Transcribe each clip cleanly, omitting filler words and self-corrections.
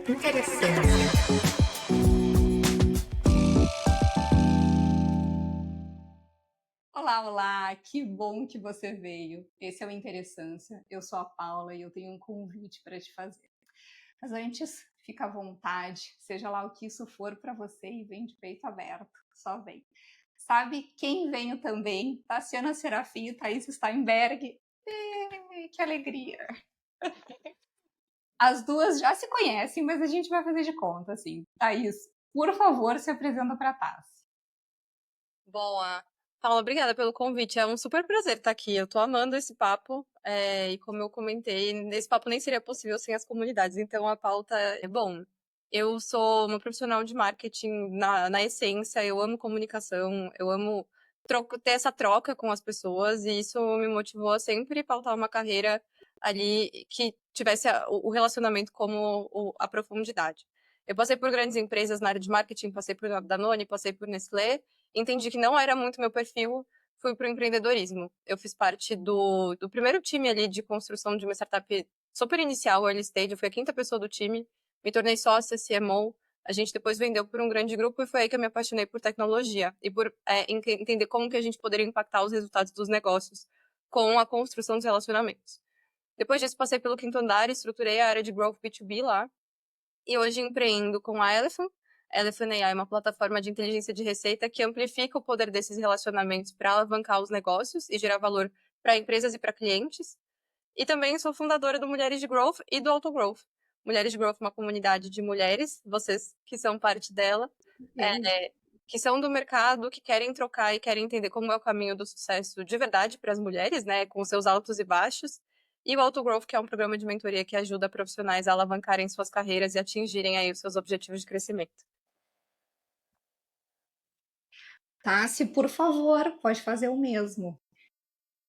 Interessante. Olá, olá, que bom que você veio. Esse é o Interessância. Eu sou a Paula e eu tenho um convite para te fazer. Mas antes, fica à vontade, seja lá o que isso for para você e vem de peito aberto, só vem. Sabe quem veio também? Tassiana Serafim e Thaís Steinberg. Que alegria! As duas já se conhecem, mas a gente vai fazer de conta, assim. Thaís, por favor, se apresenta para a Tassi. Boa. Paula, obrigada pelo convite. É um super prazer estar aqui. Eu tô amando esse papo. E como eu comentei, esse papo nem seria possível sem as comunidades. Então, a pauta é bom. Eu sou uma profissional de marketing na essência. Eu amo comunicação. Eu amo ter essa troca com as pessoas. E isso me motivou a sempre pautar uma carreira ali que tivesse o relacionamento como a profundidade. Eu passei por grandes empresas na área de marketing, passei por Danone, passei por Nestlé. Entendi que não era muito meu perfil, fui para o empreendedorismo. Eu fiz parte do primeiro time ali de construção de uma startup super inicial, early stage, eu fui a quinta pessoa do time, me tornei sócia, CMO, a gente depois vendeu por um grande grupo e foi aí que eu me apaixonei por tecnologia e por entender como que a gente poderia impactar os resultados dos negócios com a construção dos relacionamentos. Depois disso, passei pelo quinto andar, estruturei a área de growth B2B lá, e hoje empreendo com a Elephant. Elephant AI é uma plataforma de inteligência de receita que amplifica o poder desses relacionamentos para alavancar os negócios e gerar valor para empresas e para clientes. E também sou fundadora do Mulheres de Growth e do Auto Growth. Mulheres de Growth é uma comunidade de mulheres, vocês que são parte dela, que são do mercado, que querem trocar e querem entender como é o caminho do sucesso de verdade para as mulheres, né, com seus altos e baixos. E o Auto Growth, que é um programa de mentoria que ajuda profissionais a alavancarem suas carreiras e atingirem aí os seus objetivos de crescimento. Tassi, por favor, pode fazer o mesmo.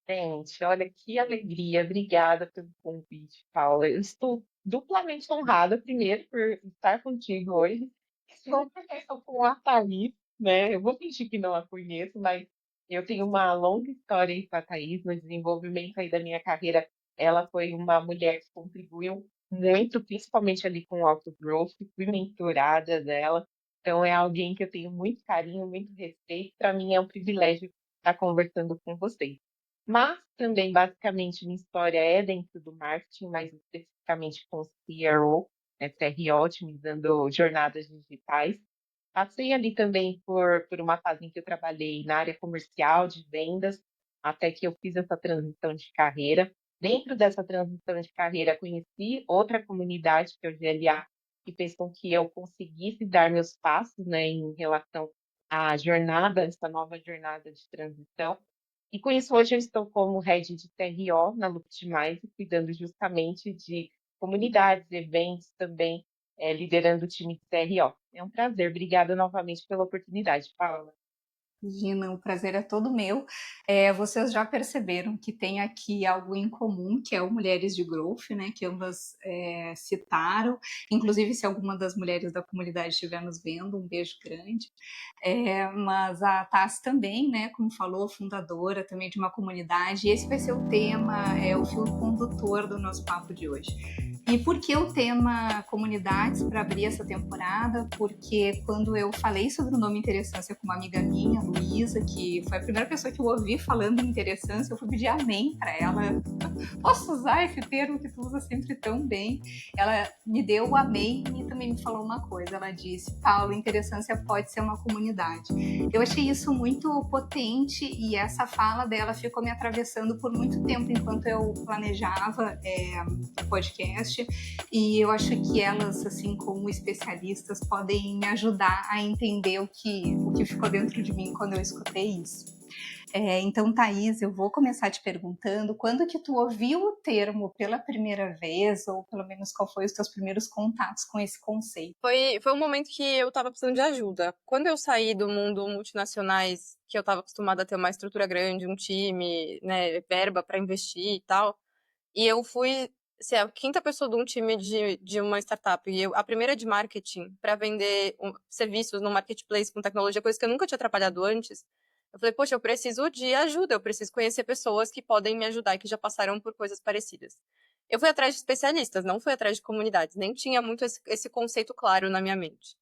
Gente, olha que alegria. Obrigada pelo convite, Paula. Eu estou duplamente honrada, primeiro, por estar contigo hoje, e segundo, porque estou com a Thaís, né? Eu vou fingir que não a conheço, mas eu tenho uma longa história aí com a Thaís no desenvolvimento aí da minha carreira. Ela foi uma mulher que contribuiu muito, principalmente ali com o Auto Growth, fui mentorada dela. Então, é alguém que eu tenho muito carinho, muito respeito. Para mim é um privilégio estar conversando com vocês. Mas também, basicamente, minha história é dentro do marketing, mais especificamente com CRO, CRO, otimizando jornadas digitais. Passei ali também por uma fase em que eu trabalhei na área comercial, de vendas, até que eu fiz essa transição de carreira. Dentro dessa transição de carreira, conheci outra comunidade, que é o GLA, que fez com que eu conseguisse dar meus passos, né, em relação à jornada, essa nova jornada de transição. E com isso, hoje eu estou como head de TRO na Loop Demais, cuidando justamente de comunidades, eventos também, liderando o time de TRO. É um prazer. Obrigada novamente pela oportunidade, Paula. Imagina, o prazer é todo meu. Vocês já perceberam que tem aqui algo em comum, que é o Mulheres de Growth, né? Que ambas citaram. Inclusive, se alguma das mulheres da comunidade estiver nos vendo, um beijo grande. Mas a Tassi também, né? Como falou, fundadora também de uma comunidade. E esse vai ser o tema, o fio condutor do nosso papo de hoje. E por que o tema comunidades para abrir essa temporada? Porque quando eu falei sobre o nome Interessância com uma amiga minha, Luísa, que foi a primeira pessoa que eu ouvi falando em Interessância, eu fui pedir amém para ela. Posso usar esse termo que tu usa sempre tão bem? Ela me deu o amém e também me falou uma coisa. Ela disse, Paulo, Interessância pode ser uma comunidade. Eu achei isso muito potente e essa fala dela ficou me atravessando por muito tempo enquanto eu planejava o podcast, e eu acho que elas, assim como especialistas, podem me ajudar a entender o que ficou dentro de mim quando eu escutei isso. Então, Thaís, eu vou começar te perguntando quando que tu ouviu o termo pela primeira vez, ou pelo menos qual foi os teus primeiros contatos com esse conceito? Foi um momento que eu estava precisando de ajuda. Quando eu saí do mundo multinacionais, que eu estava acostumada a ter uma estrutura grande, um time, né, verba para investir e tal, e eu fui ser a quinta pessoa de um time de uma startup, e a primeira de marketing para vender serviços no marketplace com tecnologia, coisa que eu nunca tinha trabalhado antes. Eu falei, poxa, eu preciso de ajuda, eu preciso conhecer pessoas que podem me ajudar e que já passaram por coisas parecidas. Eu fui atrás de especialistas, não fui atrás de comunidades, nem tinha muito esse conceito claro na minha mente.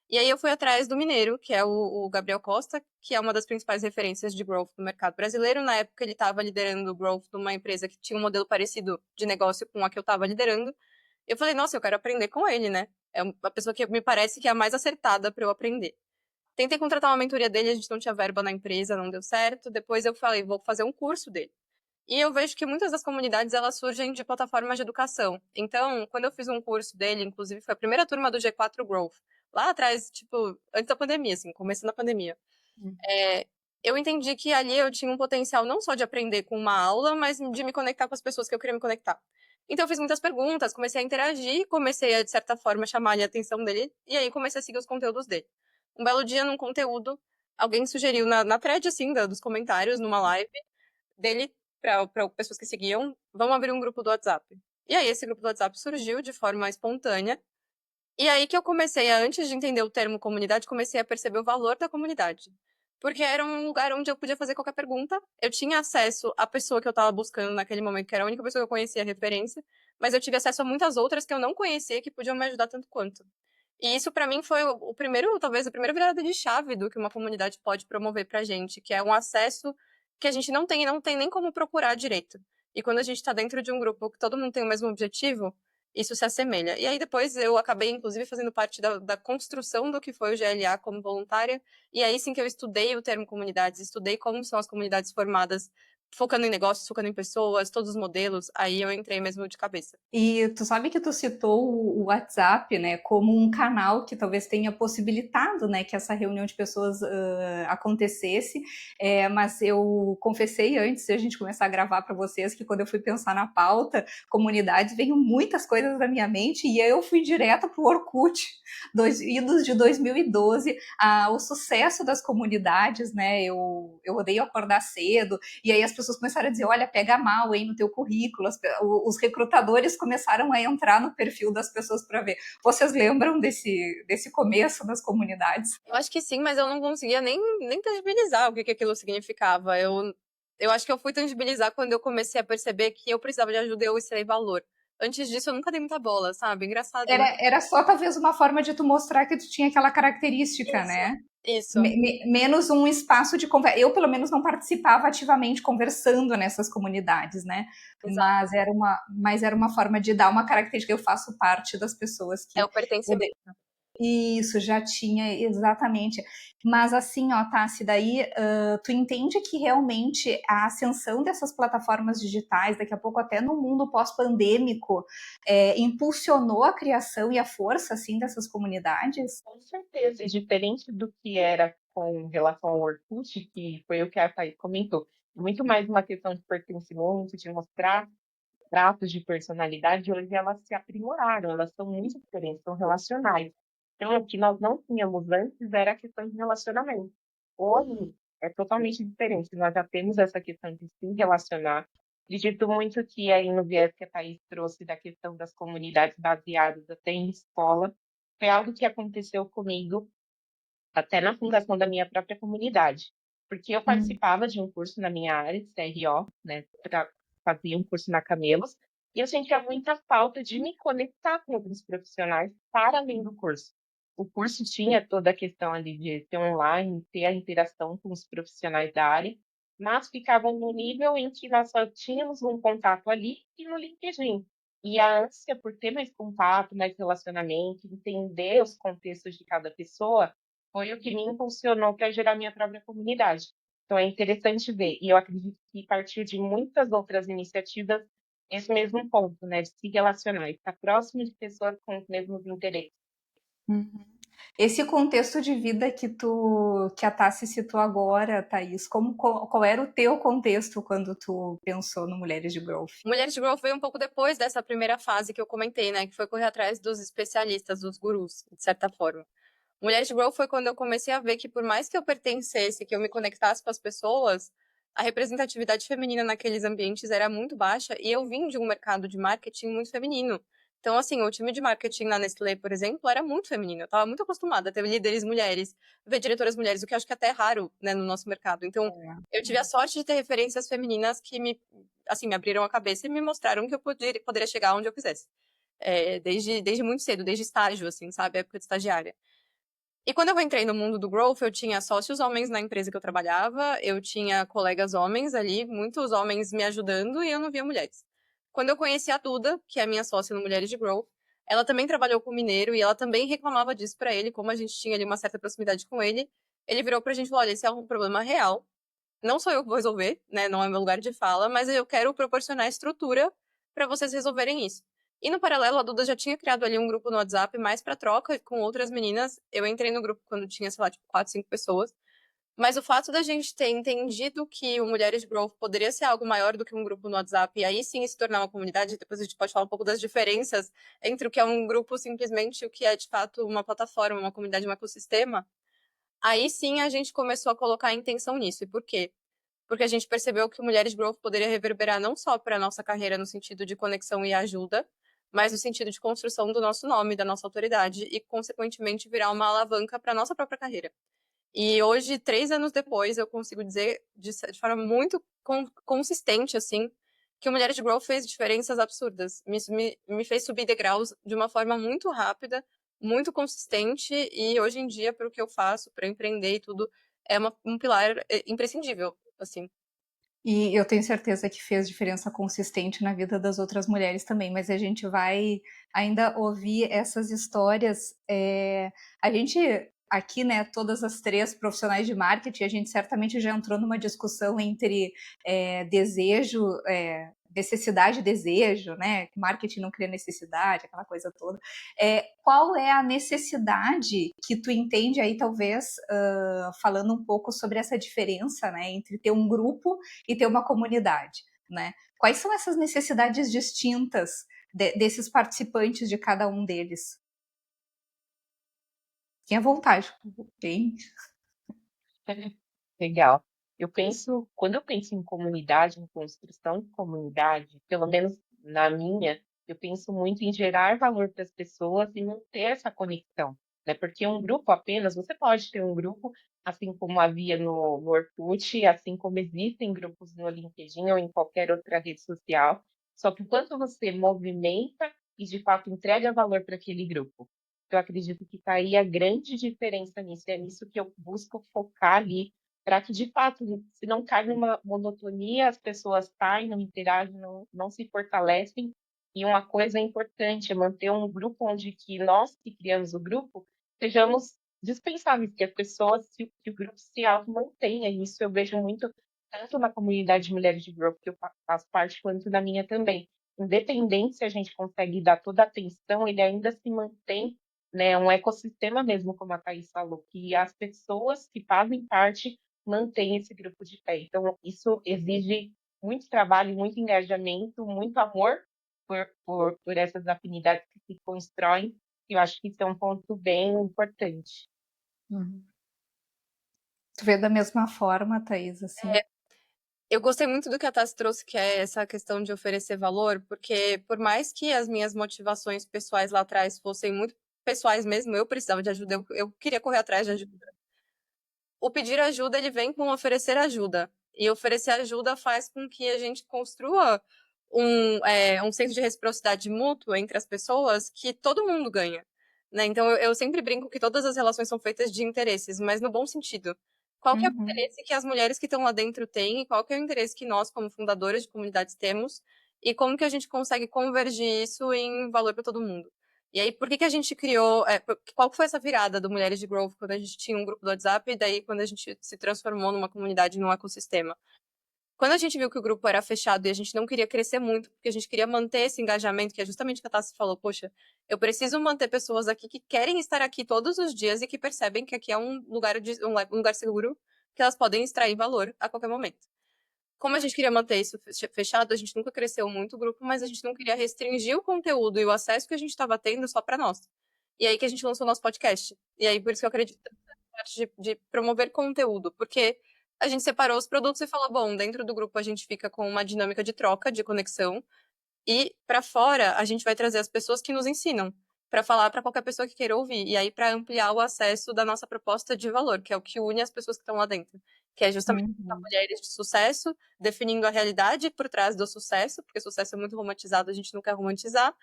E aí eu fui atrás do Mineiro, que é o Gabriel Costa, que é uma das principais referências de growth no mercado brasileiro. Na época ele estava liderando o growth numa empresa que tinha um modelo parecido de negócio com a que eu estava liderando. Eu falei, nossa, eu quero aprender com ele, né? É uma pessoa que me parece que é a mais acertada para eu aprender. Tentei contratar uma mentoria dele, a gente não tinha verba na empresa, não deu certo. Depois eu falei, vou fazer um curso dele. E eu vejo que muitas das comunidades, elas surgem de plataformas de educação. Então, quando eu fiz um curso dele, inclusive foi a primeira turma do G4 Growth, lá atrás, tipo, antes da pandemia, assim, começando a pandemia. É, eu entendi que ali eu tinha um potencial não só de aprender com uma aula, mas de me conectar com as pessoas que eu queria me conectar. Então, eu fiz muitas perguntas, comecei a interagir, comecei a, de certa forma, chamar a atenção dele, e aí comecei a seguir os conteúdos dele. Um belo dia, num conteúdo, alguém sugeriu na thread, assim, dos comentários, numa live, dele para pessoas que seguiam, vamos abrir um grupo do WhatsApp. E aí esse grupo do WhatsApp surgiu de forma espontânea. E aí que eu comecei antes de entender o termo comunidade, comecei a perceber o valor da comunidade. Porque era um lugar onde eu podia fazer qualquer pergunta, eu tinha acesso à pessoa que eu estava buscando naquele momento, que era a única pessoa que eu conhecia a referência, mas eu tive acesso a muitas outras que eu não conhecia que podiam me ajudar tanto quanto. E isso para mim foi o primeiro, talvez a primeira virada de chave do que uma comunidade pode promover pra gente, que é um acesso que a gente não tem e não tem nem como procurar direito. E quando a gente está dentro de um grupo que todo mundo tem o mesmo objetivo, isso se assemelha. E aí depois eu acabei, inclusive, fazendo parte da construção do que foi o GLA como voluntária, e aí sim que eu estudei o termo comunidades, estudei como são as comunidades formadas, focando em negócios, focando em pessoas, todos os modelos, aí eu entrei mesmo de cabeça. E tu sabe que tu citou o WhatsApp, né, como um canal que talvez tenha possibilitado, né, que essa reunião de pessoas acontecesse, mas eu confessei antes de a gente começar a gravar para vocês que quando eu fui pensar na pauta, comunidades, veio muitas coisas na minha mente e eu fui direto para o Orkut, idos de 2012, o sucesso das comunidades, né, eu odeio acordar cedo, e aí as pessoas começaram a dizer, olha, pega mal, hein, no teu currículo, os recrutadores começaram a entrar no perfil das pessoas para ver. Vocês lembram desse começo das comunidades? Eu acho que sim, mas eu não conseguia nem tangibilizar o que aquilo significava. Eu acho que eu fui tangibilizar quando eu comecei a perceber que eu precisava de ajuda e eu extrair valor. Antes disso, eu nunca dei muita bola, sabe? Engraçado, né? Era só talvez uma forma de tu mostrar que tu tinha aquela característica, Isso, né? isso. Menos um espaço de conversa. Eu, pelo menos, não participava ativamente conversando nessas comunidades, né? Exato. Mas era uma forma de dar uma característica. Eu faço parte das pessoas É que o pertencimento. isso, já tinha, exatamente. Mas assim, ó, Tassi, daí tu entende que realmente a ascensão dessas plataformas digitais, daqui a pouco até no mundo pós-pandêmico, impulsionou a criação e a força, assim, dessas comunidades? Com certeza, e diferente do que era com relação ao Orkut, que foi o que a Thaís comentou, muito mais uma questão de pertencimento, de mostrar traços de personalidade, hoje elas se aprimoraram, elas são muito diferentes, são relacionais. Então, o que nós não tínhamos antes era a questão de relacionamento. Hoje é totalmente diferente, nós já temos essa questão de se relacionar. Acredito muito que aí no viés que a Thaís trouxe da questão das comunidades baseadas até em escola, foi algo que aconteceu comigo até na fundação da minha própria comunidade, porque eu Hum. participava de um curso na minha área de CRO, né, fazia um curso na Camelos, e eu sentia muita falta de me conectar com outros profissionais para além do curso. O curso tinha toda a questão ali de ser online, ter a interação com os profissionais da área, mas ficavam no nível em que nós só tínhamos um contato ali e no LinkedIn. E a ânsia por ter mais contato, mais relacionamento, entender os contextos de cada pessoa, foi o que me impulsionou para gerar minha própria comunidade. Então é interessante ver, e eu acredito que partir de muitas outras iniciativas, esse mesmo ponto, né, de se relacionar e estar próximo de pessoas com os mesmos interesses. Uhum. Esse contexto de vida que a Tassi citou agora, Thaís, qual era o teu contexto quando tu pensou no Mulheres de Growth? Mulheres de Growth veio um pouco depois dessa primeira fase que eu comentei, né? Que foi correr atrás dos especialistas, dos gurus, de certa forma. Mulheres de Growth foi quando eu comecei a ver que por mais que eu pertencesse, que eu me conectasse com as pessoas, a representatividade feminina naqueles ambientes era muito baixa e eu vim de um mercado de marketing muito feminino. Então, assim, o time de marketing na Nestlé, por exemplo, era muito feminino. Eu estava muito acostumada a ter líderes mulheres, ver diretoras mulheres, o que eu acho que até é raro, né, no nosso mercado. Então, eu tive a sorte de ter referências femininas que assim, me abriram a cabeça e me mostraram que eu poderia chegar onde eu quisesse. Desde muito cedo, desde estágio, assim, sabe? Época de estagiária. E quando eu entrei no mundo do growth, eu tinha sócios homens na empresa que eu trabalhava, eu tinha colegas homens ali, muitos homens me ajudando e eu não via mulheres. Quando eu conheci a Duda, que é a minha sócia no Mulheres de Growth, ela também trabalhou com mineiro e ela também reclamava disso pra ele, como a gente tinha ali uma certa proximidade com ele. Ele virou pra gente e falou: olha, esse é um problema real. Não sou eu que vou resolver, né? Não é meu lugar de fala, mas eu quero proporcionar estrutura para vocês resolverem isso. E no paralelo, a Duda já tinha criado ali um grupo no WhatsApp mais para troca com outras meninas. Eu entrei no grupo quando tinha, sei lá, tipo, 4, 5 pessoas. Mas o fato da gente ter entendido que o Mulheres de Growth poderia ser algo maior do que um grupo no WhatsApp, e aí sim se tornar uma comunidade, depois a gente pode falar um pouco das diferenças entre o que é um grupo simplesmente e o que é de fato uma plataforma, uma comunidade, um ecossistema. Aí sim a gente começou a colocar a intenção nisso. E por quê? Porque a gente percebeu que o Mulheres Growth poderia reverberar não só para a nossa carreira no sentido de conexão e ajuda, mas no sentido de construção do nosso nome, da nossa autoridade e, consequentemente, virar uma alavanca para a nossa própria carreira. E hoje, 3 anos depois, eu consigo dizer de forma muito consistente, assim, que o Mulheres de Growth fez diferenças absurdas. Me fez subir degraus de uma forma muito rápida, muito consistente, e hoje em dia, para o que eu faço, para empreender e tudo, é um pilar imprescindível, assim. E eu tenho certeza que fez diferença consistente na vida das outras mulheres também, mas a gente vai ainda ouvir essas histórias. A gente aqui, né, todas as três profissionais de marketing, a gente certamente já entrou numa discussão entre desejo, necessidade e desejo, né? Marketing não cria necessidade, aquela coisa toda. Qual é a necessidade que tu entende aí, talvez, falando um pouco sobre essa diferença, né, entre ter um grupo e ter uma comunidade, né? Quais são essas necessidades distintas desses participantes de cada um deles? Fiquem à vontade, hein? Legal. Quando eu penso em comunidade, em construção de comunidade, pelo menos na minha, eu penso muito em gerar valor para as pessoas e manter essa conexão, né? Porque um grupo apenas, você pode ter um grupo, assim como havia no Orkut, assim como existem grupos no LinkedIn ou em qualquer outra rede social, só que quanto você movimenta e de fato entrega valor para aquele grupo. Eu acredito que está aí a grande diferença nisso, é nisso que eu busco focar ali para que, de fato, se não cai numa monotonia, as pessoas saem, não interagem, não se fortalecem. E uma coisa importante é manter um grupo onde que nós que criamos o grupo sejamos dispensáveis, que as pessoas, que o grupo se auto-mantenha. E isso eu vejo muito tanto na comunidade de mulheres de grupo, que eu faço parte, quanto na minha também. Independente se a gente consegue dar toda a atenção, ele ainda se mantém, né, um ecossistema mesmo, como a Thaís falou, que as pessoas que fazem parte mantém esse grupo de pé. Então, isso exige muito trabalho, muito engajamento, muito amor por essas afinidades que se constroem. E eu acho que isso é um ponto bem importante. Uhum. Tu vê da mesma forma, Thaís, assim? Eu gostei muito do que a Tassi trouxe, que é essa questão de oferecer valor, porque por mais que as minhas motivações pessoais lá atrás fossem muito pessoais mesmo, eu precisava de ajuda, eu queria correr atrás de ajuda. O pedir ajuda, ele vem com oferecer ajuda. E oferecer ajuda faz com que a gente construa um senso de reciprocidade mútua entre as pessoas que todo mundo ganha. Né? Então, eu sempre brinco que todas as relações são feitas de interesses, mas no bom sentido. Qual que é o Uhum. interesse que as mulheres que estão lá dentro têm e qual que é o interesse que nós, como fundadoras de comunidades, temos e como que a gente consegue convergir isso em valor para todo mundo. E aí, por que que a gente criou, qual que foi essa virada do Mulheres de Growth quando a gente tinha um grupo do WhatsApp e daí quando a gente se transformou numa comunidade, num ecossistema? Quando a gente viu que o grupo era fechado e a gente não queria crescer muito, porque a gente queria manter esse engajamento, que é justamente o que a Tassi falou, poxa, eu preciso manter pessoas aqui que querem estar aqui todos os dias e que percebem que aqui é um lugar, um lugar seguro, que elas podem extrair valor a qualquer momento. Como a gente queria manter isso fechado, a gente nunca cresceu muito o grupo, mas a gente não queria restringir o conteúdo e o acesso que a gente estava tendo só para nós. E aí que a gente lançou o nosso podcast. E aí por isso que eu acredito na parte de promover conteúdo, porque a gente separou os produtos e falou, bom, dentro do grupo a gente fica com uma dinâmica de troca, de conexão, E para fora, a gente vai trazer as pessoas que nos ensinam, para falar para qualquer pessoa que queira ouvir. E aí, para ampliar o acesso da nossa proposta de valor, que é o que une as pessoas que estão lá dentro. Que é justamente as Uhum. mulheres de sucesso, definindo a realidade por trás do sucesso, porque sucesso é muito romantizado, a gente não quer romantizar,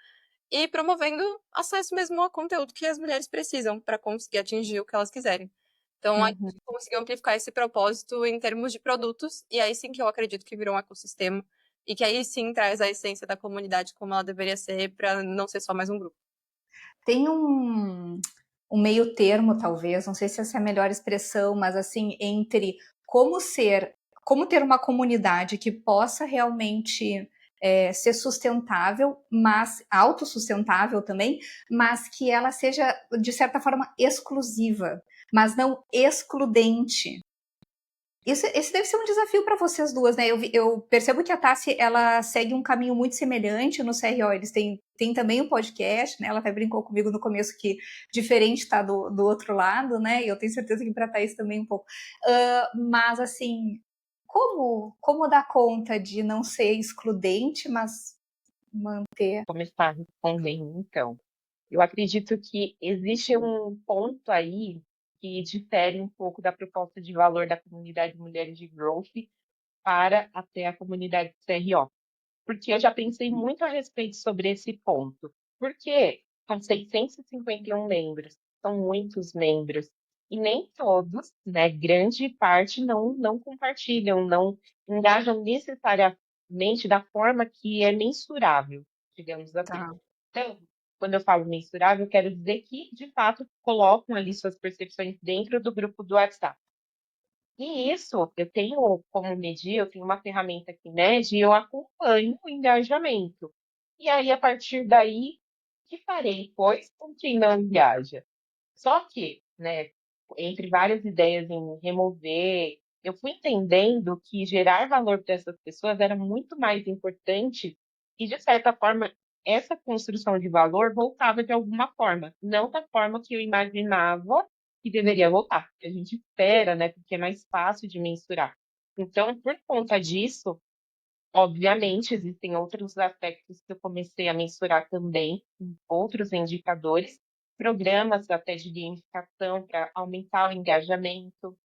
e promovendo acesso mesmo ao conteúdo que as mulheres precisam para conseguir atingir o que elas quiserem. Então, a Uhum. gente conseguiu amplificar esse propósito em termos de produtos, e aí sim que eu acredito que virou um ecossistema, e que aí sim traz a essência da comunidade como ela deveria ser, para não ser só mais um grupo. Tem um meio termo, talvez, não sei se essa é a melhor expressão, mas assim, entre como ser, como ter uma comunidade que possa realmente ser sustentável, mas autossustentável também, mas que ela seja, de certa forma, exclusiva, mas não excludente. Esse deve ser um desafio para vocês duas, né? Eu percebo que a Tassi, ela segue um caminho muito semelhante no CRO. Eles têm também um podcast, né? Ela até brincou comigo no começo que diferente está do outro lado, né? E eu tenho certeza que para a Thaís também um pouco. Mas, assim, como dar conta de não ser excludente, mas manter... Começar respondendo, então. Eu acredito que existe um ponto aí que difere um pouco da proposta de valor da comunidade Mulheres de Growth para até a comunidade CRO. Porque eu já pensei muito a respeito sobre esse ponto. Porque são 651 membros, são muitos membros, e nem todos, né, grande parte não compartilham, não engajam necessariamente da forma que é mensurável, digamos assim. Tá. Então, quando eu falo mensurável, eu quero dizer que, de fato, colocam ali suas percepções dentro do grupo do WhatsApp. E isso eu tenho como medir, eu tenho uma ferramenta que mede e eu acompanho o engajamento. E aí, a partir daí, que farei, pois, com quem não engaja? Só que, né, entre várias ideias em remover, eu fui entendendo que gerar valor para essas pessoas era muito mais importante e, de certa forma, essa construção de valor voltava de alguma forma, não da forma que eu imaginava que deveria voltar, porque a gente espera, né, porque é mais fácil de mensurar. Então, por conta disso, obviamente, existem outros aspectos que eu comecei a mensurar também, outros indicadores, programas até de gamificação para aumentar o engajamento,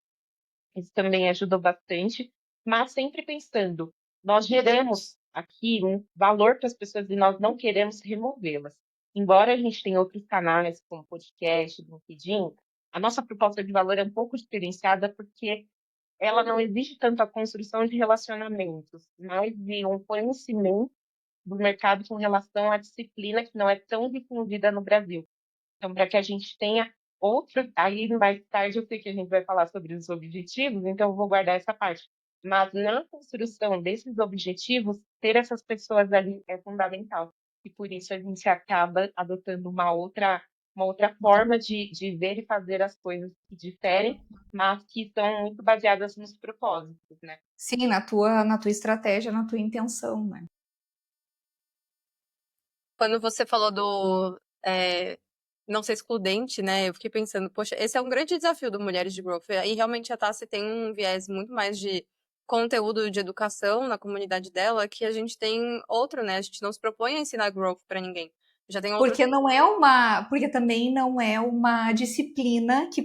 isso também ajudou bastante, mas sempre pensando, nós geramos aqui um valor para as pessoas e nós não queremos removê-las. Embora a gente tenha outros canais, como podcast, LinkedIn, a nossa proposta de valor é um pouco diferenciada porque ela não exige tanto a construção de relacionamentos, mas de um conhecimento do mercado com relação à disciplina que não é tão difundida no Brasil. Então, para que a gente tenha outro, aí mais tarde eu sei que a gente vai falar sobre os objetivos, então eu vou guardar essa parte. Mas na construção desses objetivos, ter essas pessoas ali é fundamental. E por isso a gente acaba adotando uma outra forma de ver e fazer as coisas que diferem, mas que são muito baseadas nos propósitos, né? Sim, na tua estratégia, na tua intenção, né? Quando você falou do não ser excludente, né? Eu fiquei pensando, poxa, esse é um grande desafio do Mulheres de Growth. E realmente a Tassi tem um viés muito mais de conteúdo de educação na comunidade dela, que a gente tem outro, né? A gente não se propõe a ensinar growth para ninguém. Já tem outros. Porque também não é uma disciplina que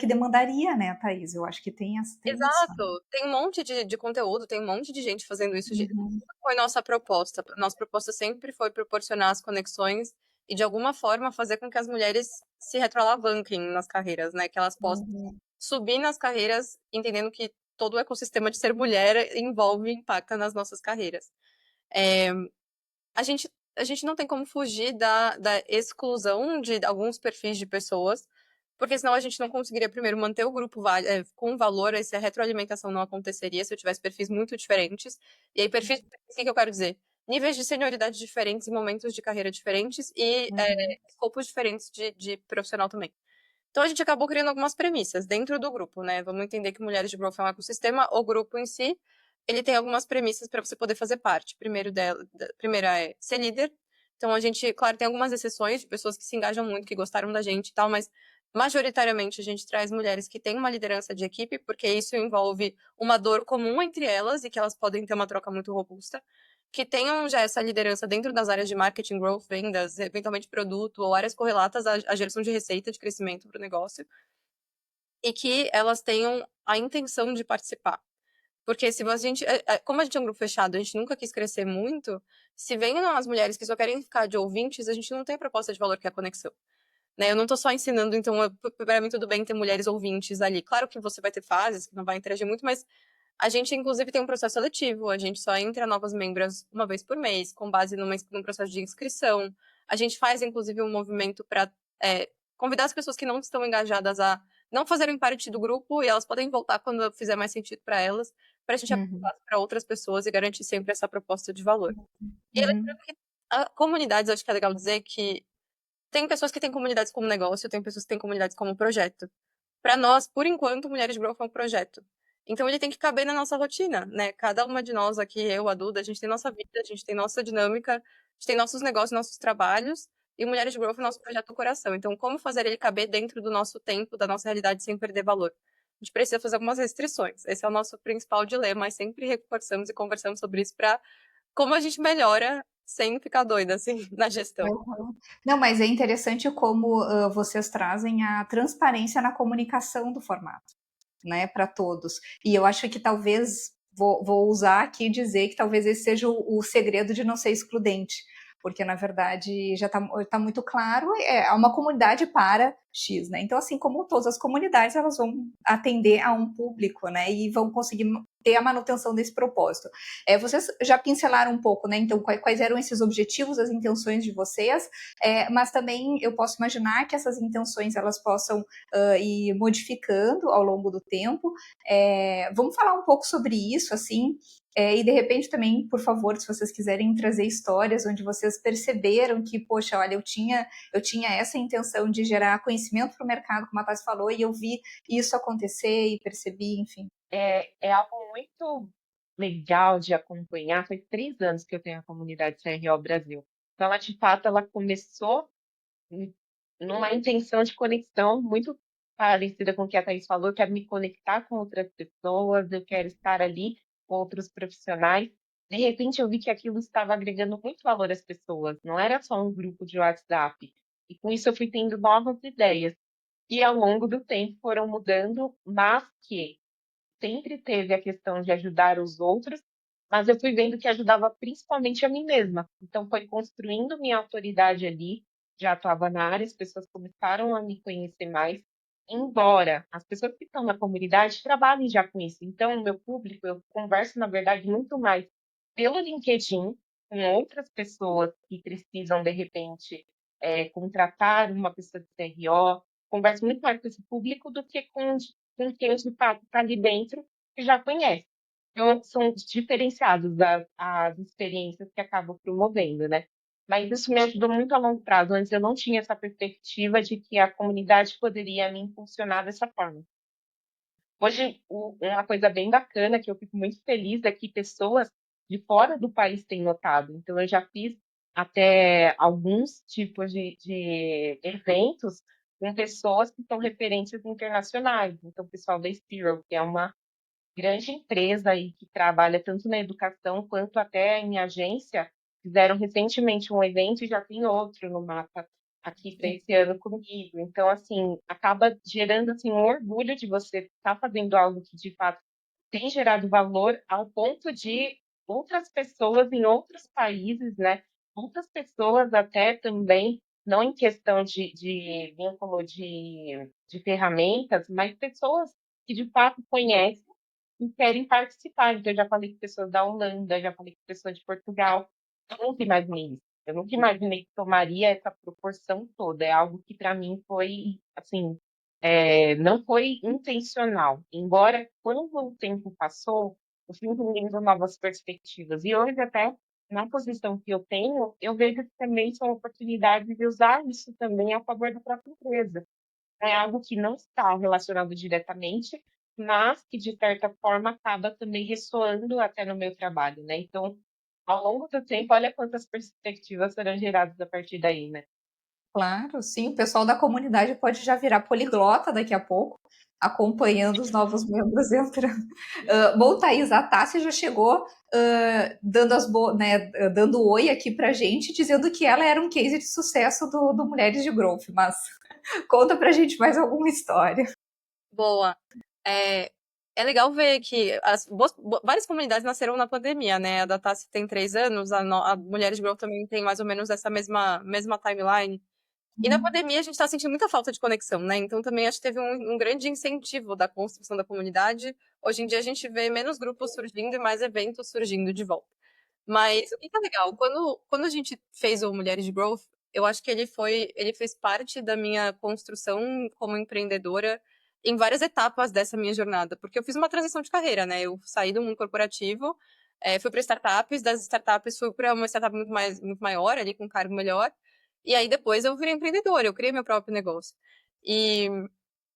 demandaria, né, Thaís? Eu acho que tem isso. Exato. Tem um monte de conteúdo, tem um monte de gente fazendo isso. Uhum, Foi nossa proposta. Nossa proposta sempre foi proporcionar as conexões e, de alguma forma, fazer com que as mulheres se retroalavanquem nas carreiras, né? Que elas possam uhum. subir nas carreiras, entendendo que todo o ecossistema de ser mulher envolve e impacta nas nossas carreiras. É, a gente não tem como fugir da exclusão de alguns perfis de pessoas, porque senão a gente não conseguiria, primeiro, manter o grupo com valor, essa retroalimentação não aconteceria se eu tivesse perfis muito diferentes. E aí, perfis, o que eu quero dizer? Níveis de senioridade diferentes, momentos de carreira diferentes e Uhum. escopos diferentes de profissional também. Então a gente acabou criando algumas premissas dentro do grupo, né? Vamos entender que Mulheres de Growth é um ecossistema, o grupo em si, ele tem algumas premissas para você poder fazer parte. Primeira é ser líder. Então a gente, claro, tem algumas exceções de pessoas que se engajam muito, que gostaram da gente e tal, mas majoritariamente a gente traz mulheres que têm uma liderança de equipe, porque isso envolve uma dor comum entre elas e que elas podem ter uma troca muito robusta. que tenham já essa liderança dentro das áreas de marketing, growth, vendas, eventualmente produto ou áreas correlatas à geração de receita, de crescimento para o negócio, e que elas tenham a intenção de participar. Porque se a gente, como a gente é um grupo fechado, a gente nunca quis crescer muito, se vem as mulheres que só querem ficar de ouvintes, a gente não tem a proposta de valor que é a conexão. Né? Eu não tô só ensinando, então, para mim tudo bem ter mulheres ouvintes ali. Claro que você vai ter fases que não vai interagir muito, mas a gente, inclusive, tem um processo seletivo. A gente só entra novas membras uma vez por mês, com base num processo de inscrição. A gente faz, inclusive, um movimento para convidar as pessoas que não estão engajadas a não fazerem parte do grupo e elas podem voltar quando fizer mais sentido para elas, para a gente abrir Uhum. espaço para outras pessoas e garantir sempre essa proposta de valor. E Uhum. lembrando que comunidades, acho que é legal dizer que tem pessoas que têm comunidades como negócio, tem pessoas que têm comunidades como projeto. Para nós, por enquanto, Mulheres de Growth é um projeto. Então ele tem que caber na nossa rotina, né? Cada uma de nós aqui, eu, a Duda, a gente tem nossa vida, a gente tem nossa dinâmica, a gente tem nossos negócios, nossos trabalhos, e Mulheres de Growth é o nosso projeto do coração. Então, como fazer ele caber dentro do nosso tempo, da nossa realidade, sem perder valor? A gente precisa fazer algumas restrições. Esse é o nosso principal dilema, mas sempre reforçamos e conversamos sobre isso para como a gente melhora sem ficar doida, assim, na gestão. Uhum. Não, mas é interessante como vocês trazem a transparência na comunicação do formato, né, para todos. E eu acho que talvez, vou usar aqui e dizer que talvez esse seja o segredo de não ser excludente, porque na verdade já está muito claro, é uma comunidade para X, né? Então, assim como todas as comunidades, elas vão atender a um público, né? E vão conseguir ter a manutenção desse propósito. Vocês já pincelaram um pouco, né? Então, quais eram esses objetivos, as intenções de vocês, mas também eu posso imaginar que essas intenções elas possam ir modificando ao longo do tempo. Vamos falar um pouco sobre isso, assim, e de repente também, por favor, se vocês quiserem trazer histórias onde vocês perceberam que, poxa, olha, eu tinha essa intenção de gerar conhecimento para o mercado, como a Tati falou, e eu vi isso acontecer e percebi, enfim. É algo muito legal de acompanhar. Faz 3 anos que eu tenho a comunidade CRO Brasil. Então, ela, de fato, ela começou em- numa intenção de conexão muito parecida com o que a Thaís falou. Eu quero me conectar com outras pessoas, eu quero estar ali com outros profissionais. De repente, eu vi que aquilo estava agregando muito valor às pessoas, não era só um grupo de WhatsApp. E com isso, eu fui tendo novas ideias. E ao longo do tempo foram mudando, mas que sempre teve a questão de ajudar os outros, mas eu fui vendo que ajudava principalmente a mim mesma. Então, foi construindo minha autoridade ali, já atuava na área, as pessoas começaram a me conhecer mais, embora as pessoas que estão na comunidade trabalhem já com isso. Então, o meu público, eu converso, na verdade, muito mais pelo LinkedIn, com outras pessoas que precisam, de repente, contratar uma pessoa de CRO, converso muito mais com esse público do que com quem de fato está ali dentro e já conhece. Então, são diferenciados as experiências que acabam promovendo, né? Mas isso me ajudou muito a longo prazo. Antes eu não tinha essa perspectiva de que a comunidade poderia me impulsionar dessa forma. Hoje, uma coisa bem bacana que eu fico muito feliz é que pessoas de fora do país têm notado. Então, eu já fiz até alguns tipos de eventos com pessoas que são referências internacionais. Então, o pessoal da Spiral, que é uma grande empresa aí que trabalha tanto na educação quanto até em agência, fizeram recentemente um evento e já tem outro no mapa aqui para esse ano comigo. Então, assim, acaba gerando assim um orgulho de você estar fazendo algo que de fato tem gerado valor ao ponto de outras pessoas em outros países, né? Outras pessoas até também, não em questão de vínculo de ferramentas, mas pessoas que de fato conhecem e querem participar. Então, eu já falei com pessoas da Holanda, já falei com pessoas de Portugal. Eu nunca imaginei isso. Eu nunca imaginei que tomaria essa proporção toda. É algo que para mim foi, assim, não foi intencional. Embora, quando o tempo passou, eu fui entendendo novas perspectivas. E hoje, até na posição que eu tenho, eu vejo que também são oportunidades de usar isso também a favor da própria empresa. É algo que não está relacionado diretamente, mas que de certa forma acaba também ressoando até no meu trabalho, né? Então, ao longo do tempo, olha quantas perspectivas serão geradas a partir daí, né? Claro, sim, o pessoal da comunidade pode já virar poliglota daqui a pouco, acompanhando os novos membros entrando. Bom, Thaís, a Tássia já chegou dando oi aqui pra gente, dizendo que ela era um case de sucesso do Mulheres de Growth, mas conta pra gente mais alguma história. Boa. É legal ver que várias comunidades nasceram na pandemia, né? A da Tassi tem 3 anos, a Mulheres de Growth também tem mais ou menos essa mesma timeline. E na pandemia a gente está sentindo muita falta de conexão, né? Então também acho que teve um grande incentivo da construção da comunidade. Hoje em dia a gente vê menos grupos surgindo e mais eventos surgindo de volta. Mas o que é legal, quando a gente fez o Mulheres de Growth, eu acho que ele fez parte da minha construção como empreendedora em várias etapas dessa minha jornada, porque eu fiz uma transição de carreira, né? Eu saí do mundo corporativo, fui para startups, das startups fui para uma startup muito maior, ali com um cargo melhor, e aí depois eu virei empreendedora, eu criei meu próprio negócio. E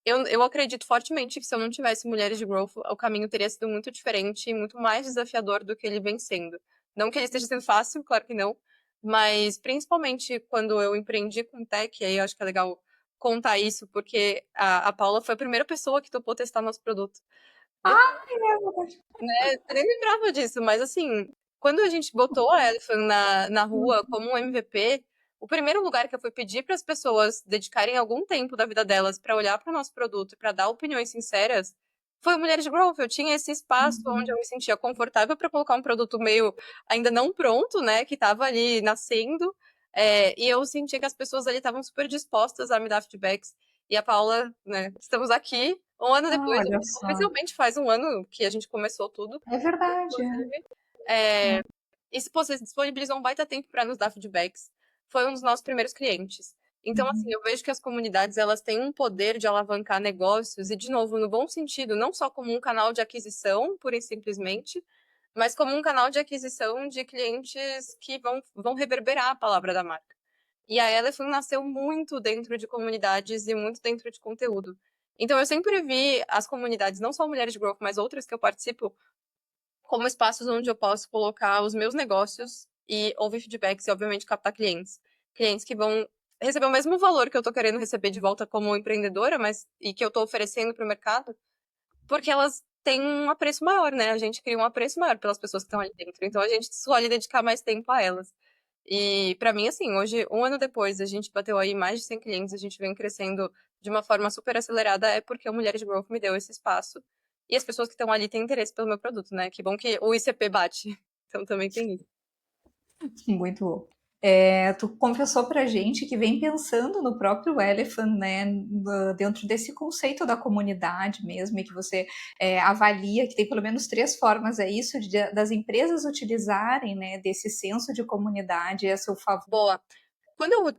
eu acredito fortemente que se eu não tivesse Mulheres de Growth, o caminho teria sido muito diferente e muito mais desafiador do que ele vem sendo. Não que ele esteja sendo fácil, claro que não, mas principalmente quando eu empreendi com tech, aí eu acho que é legal contar isso, porque a Paula foi a primeira pessoa que topou testar nosso produto. Eu nem lembrava disso, mas assim, quando a gente botou a Elephant na rua como um MVP, o primeiro lugar que eu fui pedir para as pessoas dedicarem algum tempo da vida delas para olhar para o nosso produto e para dar opiniões sinceras foi o Mulheres de Growth. Eu tinha esse espaço onde eu me sentia confortável para colocar um produto meio ainda não pronto, né, que estava ali nascendo, e eu sentia que as pessoas ali estavam super dispostas a me dar feedbacks. E a Paula, né, estamos aqui. Um ano depois, Olha só. oficialmente faz um ano que a gente começou tudo, É verdade. inclusive. É, e se você disponibilizou um baita tempo para nos dar feedbacks. Foi um dos nossos primeiros clientes. Então, assim, eu vejo que as comunidades, elas têm um poder de alavancar negócios e, de novo, no bom sentido, não só como um canal de aquisição, pura e simplesmente, mas como um canal de aquisição de clientes que vão reverberar a palavra da marca. E a Elephant nasceu muito dentro de comunidades e muito dentro de conteúdo. Então, eu sempre vi as comunidades, não só Mulheres de Growth, mas outras que eu participo, como espaços onde eu posso colocar os meus negócios e ouvir feedbacks e, obviamente, captar clientes. Clientes que vão receber o mesmo valor que eu tô querendo receber de volta como empreendedora, mas e que eu tô oferecendo para o mercado, porque elas têm um apreço maior, né? A gente cria um apreço maior pelas pessoas que estão ali dentro. Então a gente escolhe dedicar mais tempo a elas. E para mim, assim, hoje, um ano depois, a gente bateu aí mais de 100 clientes, a gente vem crescendo de uma forma super acelerada, é porque a Mulheres de Growth me deu esse espaço. E as pessoas que estão ali têm interesse pelo meu produto, né? Que bom que o ICP bate. Então também tem isso. Muito bom. Tu confessou pra gente que vem pensando no próprio Elephant, né, dentro desse conceito da comunidade mesmo, e que você avalia que tem pelo menos 3 formas, é isso, das empresas utilizarem, né, desse senso de comunidade a seu favor. Boa. Quando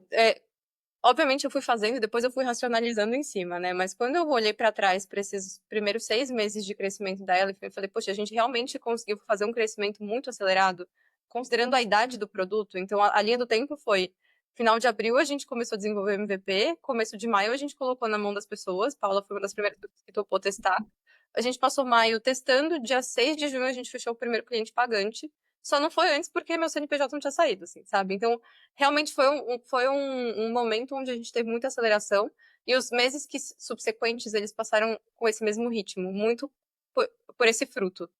obviamente eu fui fazendo e depois eu fui racionalizando em cima, né? Mas quando eu olhei para trás para esses primeiros 6 meses de crescimento da Elephant, eu falei, poxa, a gente realmente conseguiu fazer um crescimento muito acelerado, considerando a idade do produto. Então a linha do tempo foi final de abril a gente começou a desenvolver MVP, começo de maio a gente colocou na mão das pessoas, Paula foi uma das primeiras que topou testar. A gente passou maio testando, dia 6 de junho a gente fechou o primeiro cliente pagante. Só não foi antes porque meu CNPJ não tinha saído, assim, sabe? Então, realmente foi um momento onde a gente teve muita aceleração e os meses subsequentes eles passaram com esse mesmo ritmo, muito por esse fruto,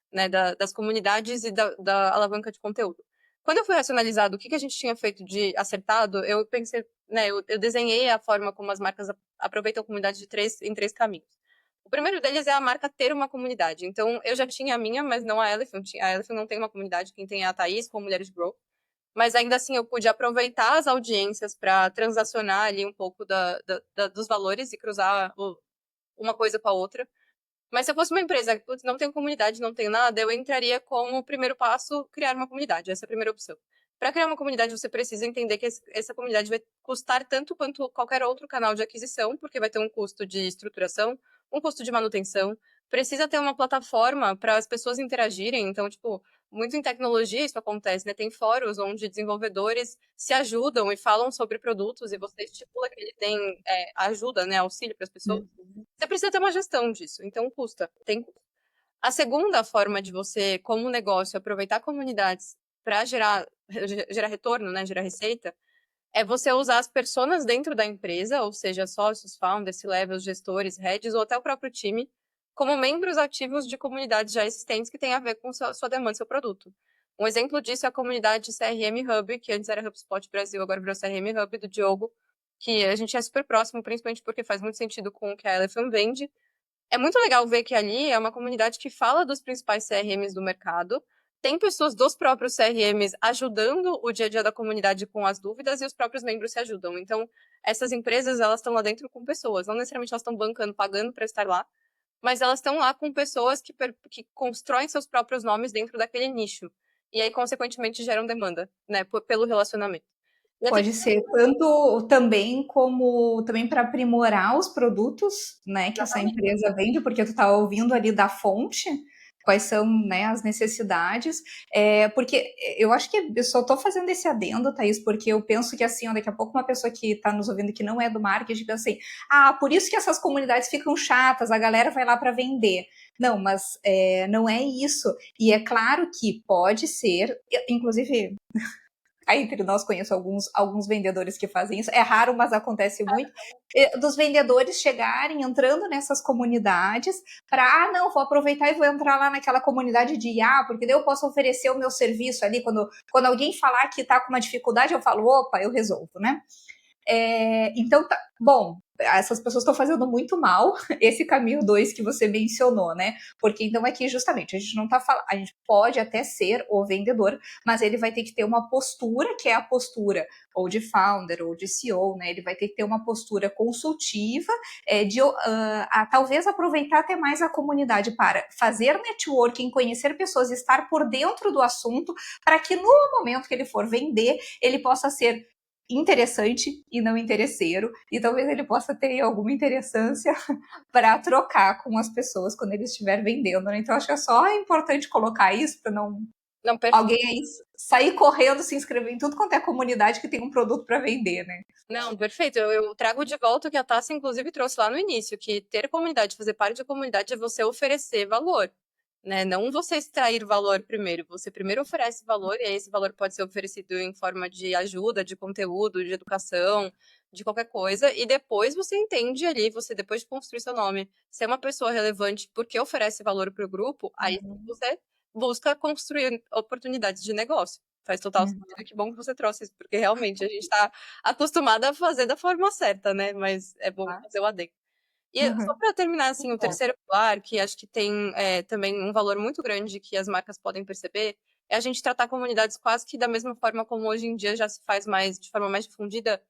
né, das comunidades e da alavanca de conteúdo. Quando eu fui racionalizar o que a gente tinha feito de acertado, eu pensei, né, eu desenhei a forma como as marcas aproveitam a comunidade em 3 caminhos. O primeiro deles é a marca ter uma comunidade. Então, eu já tinha a minha, mas não a Elephant. A Elephant não tem uma comunidade, quem tem é a Thaís, com Mulheres Grow. Mas ainda assim eu pude aproveitar as audiências para transacionar ali um pouco dos valores e cruzar uma coisa com a outra. Mas se eu fosse uma empresa que não tem comunidade, não tem nada, eu entraria como primeiro passo criar uma comunidade. Essa é a primeira opção. Para criar uma comunidade, você precisa entender que essa comunidade vai custar tanto quanto qualquer outro canal de aquisição, porque vai ter um custo de estruturação, um custo de manutenção. Precisa ter uma plataforma para as pessoas interagirem. Então, tipo, muito em tecnologia isso acontece, né? Tem fóruns onde desenvolvedores se ajudam e falam sobre produtos e você estipula que ele tem ajuda, né, auxílio para as pessoas. Você precisa ter uma gestão disso, então custa, tem custo. A segunda forma de você, como negócio, aproveitar comunidades para gerar retorno, né, gerar receita, é você usar as pessoas dentro da empresa, ou seja, sócios, founders, C-levels, gestores, heads, ou até o próprio time, como membros ativos de comunidades já existentes que têm a ver com sua demanda e seu produto. Um exemplo disso é a comunidade CRM Hub, que antes era HubSpot Brasil, agora virou CRM Hub, do Diogo, que a gente é super próximo, principalmente porque faz muito sentido com o que a Elephant vende. É muito legal ver que ali é uma comunidade que fala dos principais CRMs do mercado, tem pessoas dos próprios CRMs ajudando o dia a dia da comunidade com as dúvidas e os próprios membros se ajudam. Então, essas empresas, elas estão lá dentro com pessoas, não necessariamente elas estão bancando, pagando para estar lá, mas elas estão lá com pessoas que constroem seus próprios nomes dentro daquele nicho. E aí, consequentemente, geram demanda, né, pelo relacionamento. E até Pode ser tanto também como também para aprimorar os produtos, né, que essa empresa vende, porque tu tá ouvindo ali da fonte quais são, né, as necessidades. Porque eu acho que eu só estou fazendo esse adendo, Thaís, porque eu penso que assim, ó, daqui a pouco uma pessoa que está nos ouvindo que não é do marketing pensa assim, por isso que essas comunidades ficam chatas, a galera vai lá para vender. Não, mas não é isso. E é claro que pode ser, inclusive aí entre nós conheço alguns vendedores que fazem isso. É raro, mas acontece muito. Dos vendedores chegarem entrando nessas comunidades para, não, vou aproveitar e vou entrar lá naquela comunidade de IA, porque daí eu posso oferecer o meu serviço ali. Quando alguém falar que está com uma dificuldade, eu falo, opa, eu resolvo, né? Então, tá, bom, essas pessoas estão fazendo muito mal esse caminho 2 que você mencionou, né? Porque então aqui justamente a gente não tá falando, a gente pode até ser o vendedor, mas ele vai ter que ter uma postura que é a postura ou de founder ou de CEO, né? Ele vai ter que ter uma postura consultiva, talvez aproveitar até mais a comunidade para fazer networking, conhecer pessoas, estar por dentro do assunto, para que no momento que ele for vender, ele possa ser interessante e não interesseiro, e talvez ele possa ter alguma interessância para trocar com as pessoas quando ele estiver vendendo, né? Então acho que é só importante colocar isso para não alguém aí sair correndo, se inscrever em tudo quanto é comunidade que tem um produto para vender, né? Não, perfeito. Eu trago de volta o que a Tassi, inclusive, trouxe lá no início, que ter comunidade, fazer parte da comunidade é você oferecer valor, né? Não você extrair valor primeiro. Você primeiro oferece valor, e aí esse valor pode ser oferecido em forma de ajuda, de conteúdo, de educação, de qualquer coisa, e depois você entende ali, você depois de construir seu nome, ser uma pessoa relevante porque oferece valor para o grupo, aí você busca construir oportunidades de negócio. Faz total sentido. Que bom que você trouxe isso, porque realmente a gente está acostumada a fazer da forma certa, né? Mas é bom fazer o adendo. E só para terminar, assim, o terceiro pilar, que acho que tem também um valor muito grande que as marcas podem perceber, é a gente tratar comunidades quase que da mesma forma como hoje em dia já se faz mais, de forma mais difundida,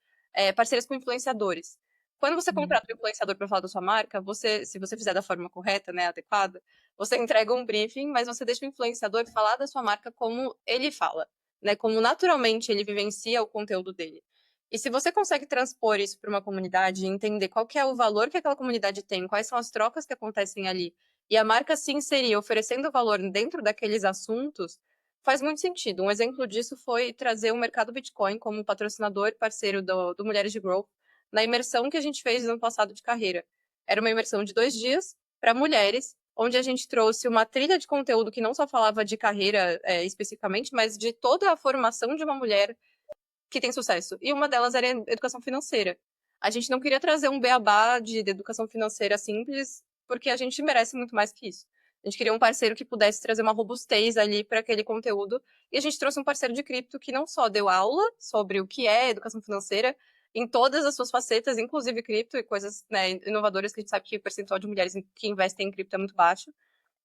parcerias com influenciadores. Quando você contrata um influenciador para falar da sua marca, se você fizer da forma correta, né, adequada, você entrega um briefing, mas você deixa o influenciador falar da sua marca como ele fala, né, como naturalmente ele vivencia o conteúdo dele. E se você consegue transpor isso para uma comunidade e entender qual que é o valor que aquela comunidade tem, quais são as trocas que acontecem ali, e a marca se inserir oferecendo valor dentro daqueles assuntos, faz muito sentido. Um exemplo disso foi trazer o mercado Bitcoin como patrocinador e parceiro do Mulheres de Growth na imersão que a gente fez no ano passado de carreira. Era uma imersão de 2 dias para mulheres, onde a gente trouxe uma trilha de conteúdo que não só falava de carreira especificamente, mas de toda a formação de uma mulher que tem sucesso. E uma delas era educação financeira. A gente não queria trazer um beabá de educação financeira simples, porque a gente merece muito mais que isso. A gente queria um parceiro que pudesse trazer uma robustez ali para aquele conteúdo. E a gente trouxe um parceiro de cripto que não só deu aula sobre o que é educação financeira, em todas as suas facetas, inclusive cripto e coisas, né, inovadoras, que a gente sabe que o percentual de mulheres que investem em cripto é muito baixo,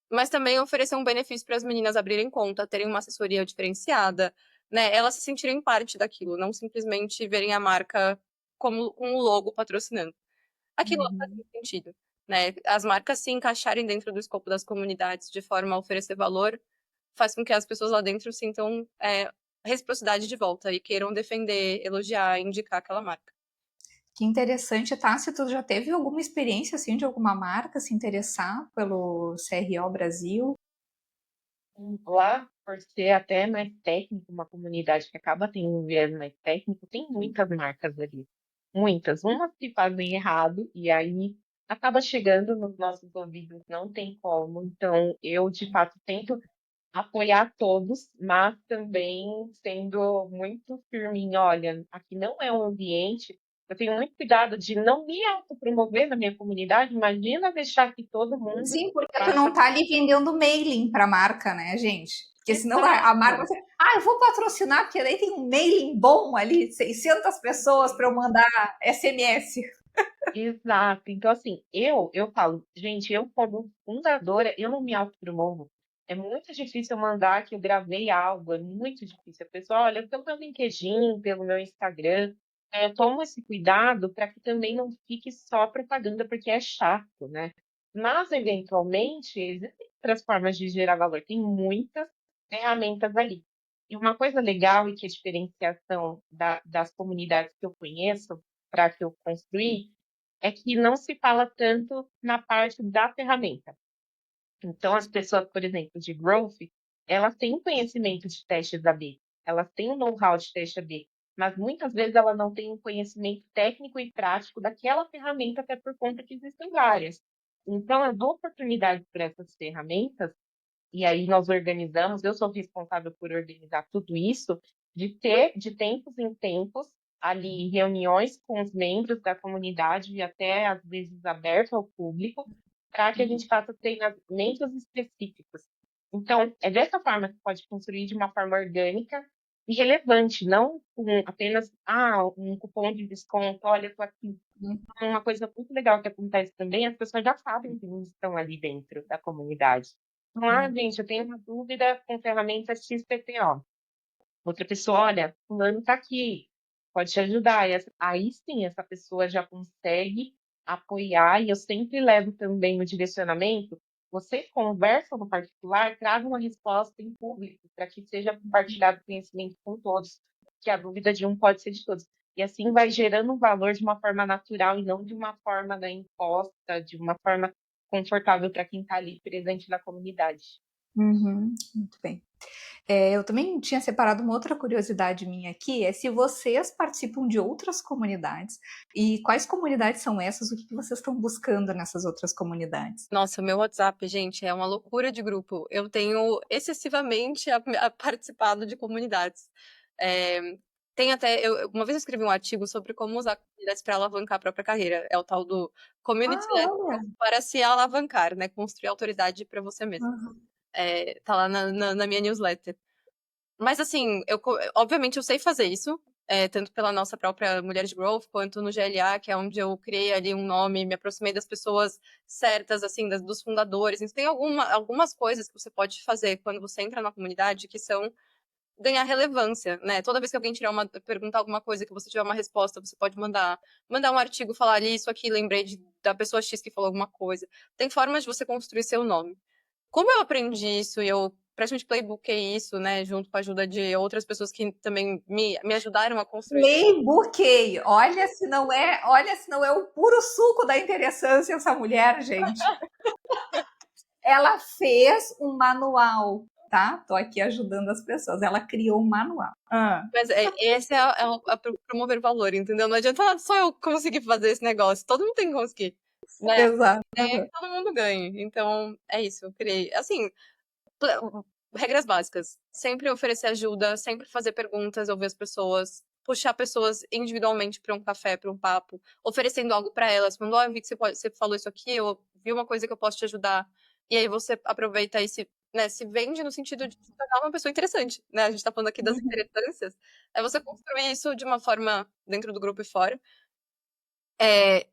mas também oferecer um benefício para as meninas abrirem conta, terem uma assessoria diferenciada, né? Elas se sentirem parte daquilo, não simplesmente verem a marca como um logo patrocinando. Aquilo faz muito sentido, né? As marcas se encaixarem dentro do escopo das comunidades de forma a oferecer valor, faz com que as pessoas lá dentro sintam reciprocidade de volta e queiram defender, elogiar, indicar aquela marca. Que interessante, tá? Se tu já teve alguma experiência assim de alguma marca se interessar pelo CRO Brasil? Lá, por ser até mais técnico, uma comunidade que acaba tendo um viés mais técnico, tem muitas marcas ali. Muitas. Umas que fazem errado e aí acaba chegando nos nossos ouvidos, não tem como. Então, eu, de fato, tento apoiar todos, mas também sendo muito firme em, olha, aqui não é um ambiente. Eu tenho muito cuidado de não me autopromover na minha comunidade. Imagina deixar que todo mundo Sim, porque tu não faça. tá ali vendendo mailing para a marca, né, gente? Porque senão a marca vai Exato, dizer, eu vou patrocinar, porque daí tem um mailing bom ali, 600 pessoas para eu mandar SMS. exato. Então, assim, eu falo, gente, eu como fundadora, eu não me autopromovo. É muito difícil eu mandar que eu gravei algo, é muito difícil. A pessoa olha pelo meu LinkedIn, pelo meu Instagram. Eu tomo esse cuidado para que também não fique só propaganda, porque é chato, né? Mas, eventualmente, existem outras formas de gerar valor. Tem muitas ferramentas ali. E uma coisa legal e que é diferenciação das comunidades que eu conheço, para que eu construí, é que não se fala tanto na parte da ferramenta. Então, as pessoas, por exemplo, de growth, elas têm um conhecimento de testes A/B, elas têm um know-how de teste A/B, mas muitas vezes ela não tem um conhecimento técnico e prático daquela ferramenta, até por conta que existem várias. Então, eu dou oportunidade para essas ferramentas, e aí nós organizamos, eu sou responsável por organizar tudo isso, de ter de tempos em tempos ali reuniões com os membros da comunidade e até às vezes aberto ao público, para que a gente faça treinamentos específicos. Então, é dessa forma que pode construir de uma forma orgânica e relevante, não com apenas um cupom de desconto, olha, estou aqui. Uma coisa muito legal que acontece também, as pessoas já sabem que eles estão ali dentro da comunidade. Então, gente, eu tenho uma dúvida com ferramenta XPTO. Outra pessoa, olha, fulano está aqui, pode te ajudar. Aí sim, essa pessoa já consegue apoiar, e eu sempre levo também no direcionamento. Você conversa no particular, traga uma resposta em público, para que seja compartilhado o conhecimento com todos, que a dúvida de um pode ser de todos. E assim vai gerando um valor de uma forma natural e não de uma forma, né, imposta, de uma forma confortável para quem está ali presente na comunidade. Muito bem. Eu também tinha separado uma outra curiosidade minha aqui, é se vocês participam de outras comunidades e quais comunidades são essas, o que vocês estão buscando nessas outras comunidades? Nossa, o meu WhatsApp, gente, é uma loucura de grupo. Eu tenho excessivamente participado de comunidades. É, tem até, uma vez eu escrevi um artigo sobre como usar comunidades para alavancar a própria carreira. É o tal do Community Led Olha! para se alavancar, né? Construir autoridade para você mesmo. Tá lá na minha newsletter. Mas assim, obviamente eu sei fazer isso, tanto pela nossa própria Mulheres de Growth, quanto no GLA, que é onde eu criei ali um nome, me aproximei das pessoas certas, assim, dos fundadores. Então tem algumas coisas que você pode fazer quando você entra na comunidade que são ganhar relevância, né? Toda vez que alguém perguntar alguma coisa, que você tiver uma resposta, você pode mandar um artigo, falar ali, isso aqui, lembrei da pessoa X que falou alguma coisa. Tem formas de você construir seu nome. Como eu aprendi isso e eu praticamente playbookei isso, né, junto com a ajuda de outras pessoas que também me ajudaram a construir. Playbookei. Olha se não é o puro suco da interessância essa mulher, gente. Ela fez um manual, tá? Tô aqui ajudando as pessoas. Ela criou um manual. Mas esse é a promover valor, entendeu? Não adianta só eu conseguir fazer esse negócio, todo mundo tem que conseguir, né? Exato. A ideia é que todo mundo ganhe. Então, é isso, eu criei. Assim, regras básicas. Sempre oferecer ajuda, sempre fazer perguntas, ouvir as pessoas, puxar pessoas individualmente para um café, para um papo, oferecendo algo para elas. Falando, eu vi que você falou isso aqui, eu vi uma coisa que eu posso te ajudar. E aí você aproveita e se vende no sentido de se tornar uma pessoa interessante, né? A gente tá falando aqui das interessâncias. É você construir isso de uma forma dentro do grupo e fora.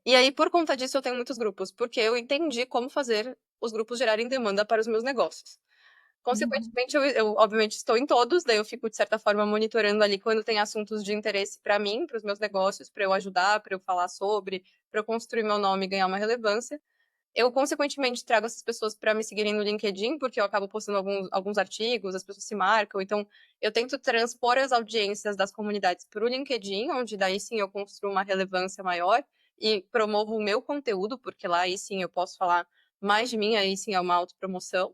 E aí, por conta disso, eu tenho muitos grupos, porque eu entendi como fazer os grupos gerarem demanda para os meus negócios. Consequentemente, eu obviamente estou em todos, daí eu fico, de certa forma, monitorando ali quando tem assuntos de interesse para mim, para os meus negócios, para eu ajudar, para eu falar sobre, para eu construir meu nome e ganhar uma relevância. Eu, consequentemente, trago essas pessoas para me seguirem no LinkedIn, porque eu acabo postando alguns artigos, as pessoas se marcam. Então, eu tento transpor as audiências das comunidades para o LinkedIn, onde daí sim eu construo uma relevância maior e promovo o meu conteúdo, porque lá aí sim eu posso falar mais de mim, aí sim é uma autopromoção.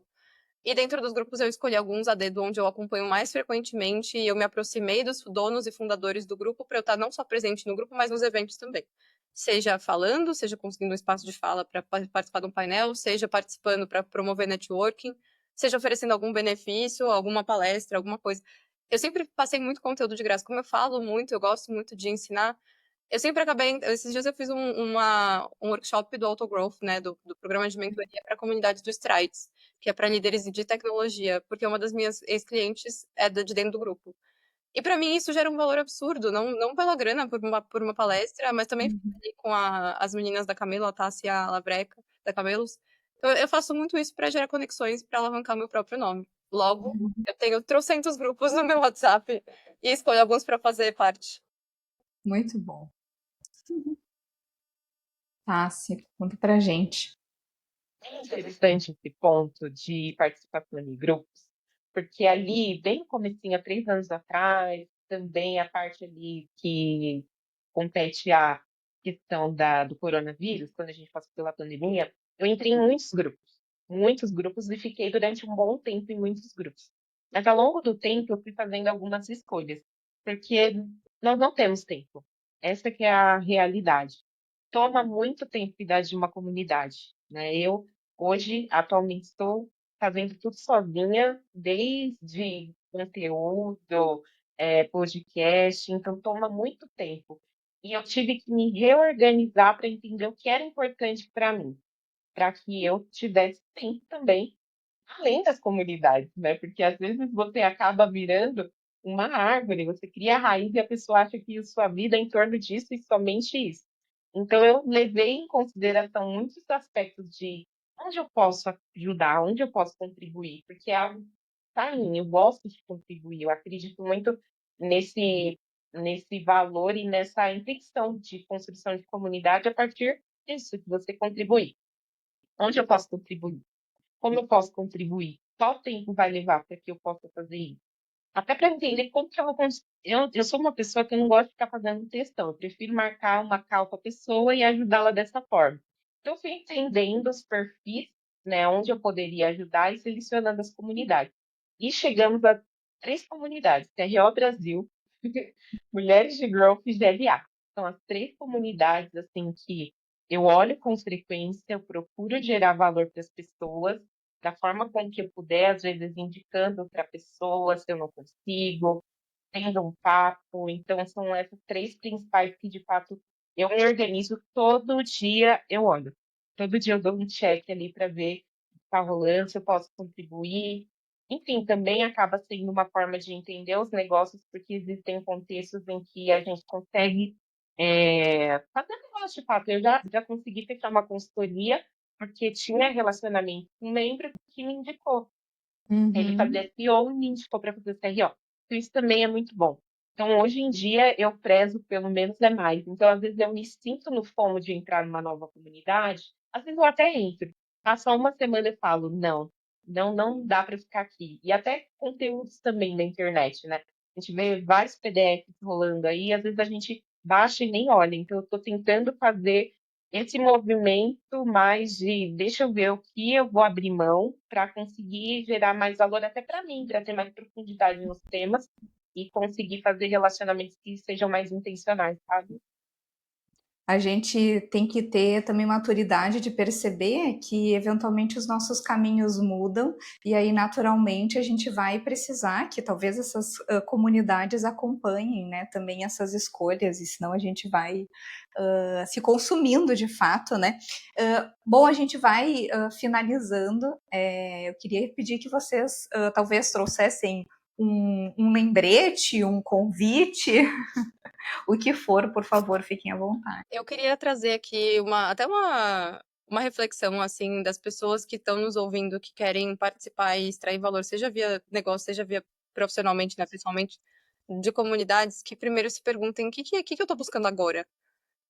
E dentro dos grupos eu escolhi alguns a dedo onde eu acompanho mais frequentemente e eu me aproximei dos donos e fundadores do grupo para eu estar não só presente no grupo, mas nos eventos também. Seja falando, seja conseguindo um espaço de fala para participar de um painel, seja participando para promover networking, seja oferecendo algum benefício, alguma palestra, alguma coisa. Eu sempre passei muito conteúdo de graça. Como eu falo muito, eu gosto muito de ensinar, eu sempre acabei. Esses dias eu fiz um workshop do Autogrowth, né, do programa de mentoria para a comunidade do Strides, que é para líderes de tecnologia, porque uma das minhas ex-clientes é de dentro do grupo. E para mim isso gera um valor absurdo, não pela grana, por uma palestra, mas também Uhum. com as meninas da Camelo, a Tassi e a Lavreca, da Camelos. Então, eu faço muito isso para gerar conexões, para alavancar meu próprio nome. Logo, eu tenho trocentos grupos no meu WhatsApp e escolho alguns para fazer parte. Muito bom. Tássia, conta pra gente. É interessante esse ponto de participação em grupos, porque ali, bem no comecinho, há 3 anos atrás, também a parte ali que compete à questão do coronavírus, quando a gente passou pela pandemia, eu entrei em muitos grupos, e fiquei durante um bom tempo em muitos grupos. Mas ao longo do tempo, eu fui fazendo algumas escolhas, porque nós não temos tempo. Essa que é a realidade. Toma muito tempo cuidar de uma comunidade, né? Eu hoje, atualmente, estou fazendo tudo sozinha, desde conteúdo, podcast, então toma muito tempo. E eu tive que me reorganizar para entender o que era importante para mim, para que eu tivesse tempo também, além das comunidades, né? Porque às vezes você acaba virando uma árvore, você cria raiz e a pessoa acha que a sua vida é em torno disso e somente isso. Então eu levei em consideração muitos aspectos de onde eu posso ajudar, onde eu posso contribuir, porque é algo que tá em mim, eu gosto de contribuir, eu acredito muito nesse valor e nessa intenção de construção de comunidade a partir disso, de você contribuir. Onde eu posso contribuir? Como eu posso contribuir? Qual tempo vai levar para que eu possa fazer isso? Até para entender como que eu vou. Eu sou uma pessoa que eu não gosto de ficar fazendo textão. Eu prefiro marcar uma call com a pessoa e ajudá-la dessa forma. Então, eu fui entendendo os perfis, né, onde eu poderia ajudar e selecionando as comunidades. E chegamos a 3 comunidades: TRO Brasil, Mulheres de Growth e GLA. São as 3 comunidades assim que eu olho com frequência, eu procuro gerar valor para as pessoas da forma com que eu puder, às vezes indicando para a pessoa se eu não consigo, tendo um papo. Então, são essas 3 principais que, de fato, eu me organizo todo dia, eu olho. Todo dia eu dou um check ali para ver o que está rolando, se eu posso contribuir. Enfim, também acaba sendo uma forma de entender os negócios, porque existem contextos em que a gente consegue fazer negócio de fato. Eu já consegui fechar uma consultoria porque tinha relacionamento com um membro que me indicou. Ele Uhum. fazia SEO e me indicou para fazer CRO. Então, isso também é muito bom. Então, hoje em dia, eu prezo pelo menos é mais. Então, às vezes, eu me sinto no fomo de entrar numa nova comunidade. Às vezes, eu até entro. Passa uma semana e falo, não dá para ficar aqui. E até conteúdos também na internet, né? A gente vê vários PDFs rolando aí, às vezes a gente baixa e nem olha. Então, eu estou tentando fazer esse movimento mais de deixa eu ver o que eu vou abrir mão para conseguir gerar mais valor até para mim, para ter mais profundidade nos temas e conseguir fazer relacionamentos que sejam mais intencionais, sabe? A gente tem que ter também maturidade de perceber que eventualmente os nossos caminhos mudam e aí naturalmente a gente vai precisar que talvez essas comunidades acompanhem, né, também essas escolhas e senão a gente vai se consumindo de fato, né? Bom, a gente vai finalizando. Eu queria pedir que vocês talvez trouxessem um lembrete, um convite, o que for, por favor, fiquem à vontade. Eu queria trazer aqui até uma reflexão, assim, das pessoas que estão nos ouvindo, que querem participar e extrair valor, seja via negócio, seja via profissionalmente, né, principalmente de comunidades, que primeiro se perguntem o que eu estou buscando agora,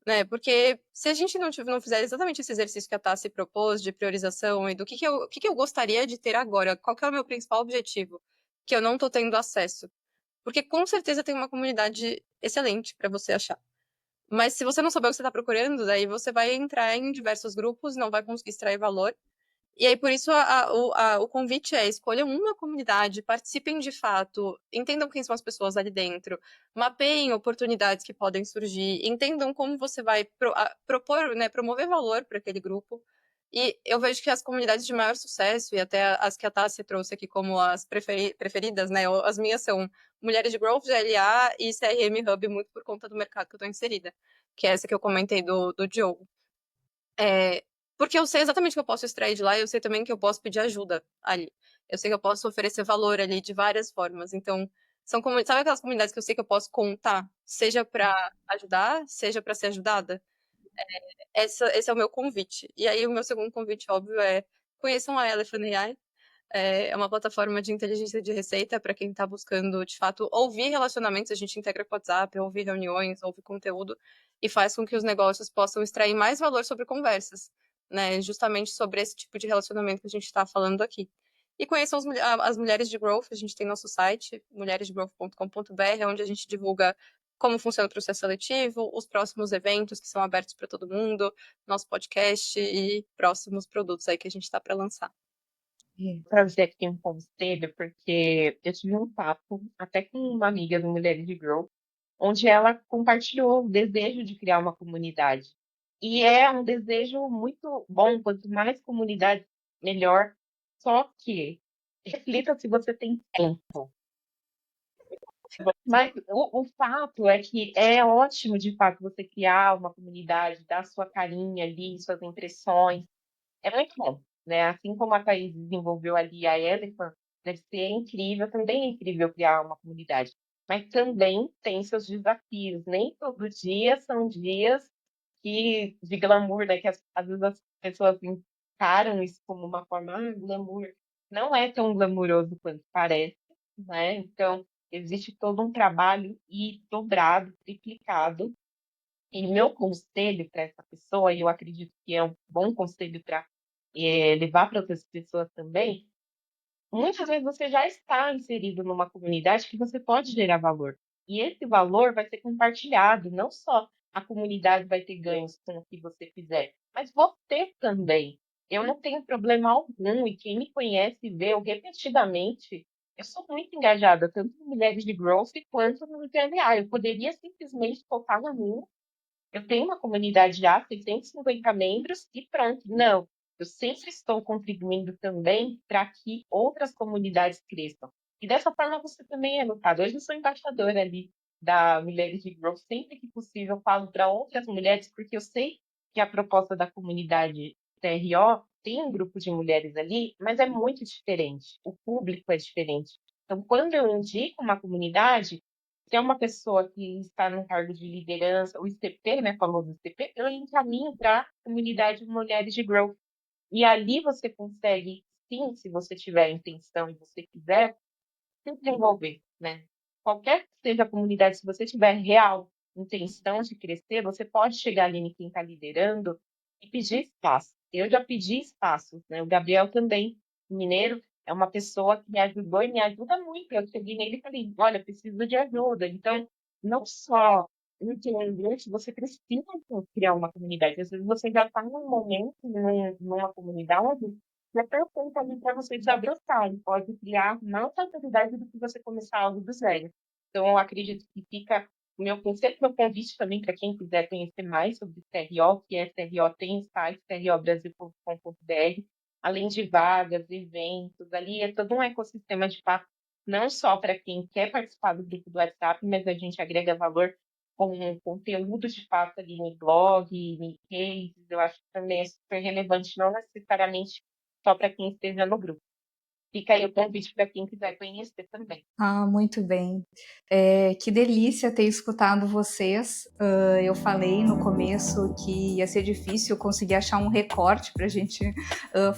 né? Porque se a gente não fizer exatamente esse exercício que a Tassi propôs de priorização e do que eu gostaria de ter agora, qual que é o meu principal objetivo, que eu não estou tendo acesso, porque com certeza tem uma comunidade excelente para você achar. Mas se você não souber o que você está procurando, daí você vai entrar em diversos grupos, não vai conseguir extrair valor. E aí, por isso, o convite é: escolham uma comunidade, participem de fato, entendam quem são as pessoas ali dentro, mapeiem oportunidades que podem surgir, entendam como você vai propor, né, promover valor para aquele grupo. E eu vejo que as comunidades de maior sucesso, e até as que a Tassi trouxe aqui como as preferidas, né? As minhas são Mulheres de Growth, GLA e CRM Hub, muito por conta do mercado que eu estou inserida, que é essa que eu comentei do Diogo. Porque eu sei exatamente o que eu posso extrair de lá e eu sei também que eu posso pedir ajuda ali. Eu sei que eu posso oferecer valor ali de várias formas. Então, sabe aquelas comunidades que eu sei que eu posso contar, seja para ajudar, seja para ser ajudada? Esse é o meu convite. E aí, o meu segundo convite, óbvio, é conheçam a Elephant AI. É uma plataforma de inteligência de receita para quem está buscando, de fato, ouvir relacionamentos. A gente integra com o WhatsApp, ouvir reuniões, ouvir conteúdo e faz com que os negócios possam extrair mais valor sobre conversas, né? Justamente sobre esse tipo de relacionamento que a gente está falando aqui. E conheçam as mulheres de growth. A gente tem nosso site, mulheresdegrowth.com.br, onde a gente divulga como funciona o processo seletivo, os próximos eventos que são abertos para todo mundo, nosso podcast e próximos produtos aí que a gente está para lançar. Trazer aqui um conselho, porque eu tive um papo até com uma amiga do Mulheres de Grow, onde ela compartilhou o desejo de criar uma comunidade. E é um desejo muito bom, quanto mais comunidade, melhor. Só que reflita se você tem tempo. Mas o fato é que é ótimo, de fato, você criar uma comunidade, dar sua carinha ali, suas impressões. É muito bom, né? Assim como a Thaís desenvolveu ali a Elephant, deve ser incrível, também é incrível criar uma comunidade. Mas também tem seus desafios. Nem todo dia são dias de glamour, né? Que às vezes as pessoas encaram isso como uma forma, glamour. Não é tão glamuroso quanto parece, né? Então, existe todo um trabalho e dobrado, triplicado. E meu conselho para essa pessoa, e eu acredito que é um bom conselho para levar para outras pessoas também, muitas vezes você já está inserido numa comunidade que você pode gerar valor. E esse valor vai ser compartilhado, não só a comunidade vai ter ganhos com o que você fizer, mas você também. Eu não tenho problema algum, e quem me conhece e vê eu repetidamente, eu sou muito engajada, tanto em mulheres de growth quanto no GLA. Eu poderia simplesmente focar na minha. Eu tenho uma comunidade já, 650 membros, e pronto. Não, eu sempre estou contribuindo também para que outras comunidades cresçam. E dessa forma você também é notado. Hoje eu sou embaixadora ali da Mulheres de Growth. Sempre que possível, eu falo para outras mulheres, porque eu sei que a proposta da comunidade TRO tem um grupo de mulheres ali, mas é muito diferente. O público é diferente. Então, quando eu indico uma comunidade, se é uma pessoa que está num cargo de liderança, o ICP, né, famoso ICP, eu encaminho para a comunidade de mulheres de growth. E ali você consegue, sim, se você tiver intenção e você quiser, se desenvolver, né? Qualquer que seja a comunidade, se você tiver real intenção de crescer, você pode chegar ali em quem está liderando e pedir espaço. Eu já pedi espaços, né? O Gabriel também, mineiro, é uma pessoa que me ajudou e me ajuda muito. Eu cheguei nele e falei, olha, preciso de ajuda. Então, não só entender que você precisa criar uma comunidade. Às vezes você já está num momento, numa comunidade, é perfeito ali para você desabrochar, e pode criar mais autoridade do que você começar algo do zero. Então, eu acredito que fica o meu conselho, meu convite também para quem quiser conhecer mais sobre CRO, que é CRO, tem o site crobrasil.com.br, além de vagas, eventos, ali é todo um ecossistema de fato, não só para quem quer participar do grupo do WhatsApp, mas a gente agrega valor com conteúdo de fato ali no blog, em cases, eu acho que também é super relevante, não necessariamente só para quem esteja no grupo. Fica aí o convite para quem quiser conhecer também. Ah, muito bem. Que delícia ter escutado vocês. Eu falei no começo que ia ser difícil conseguir achar um recorte para a gente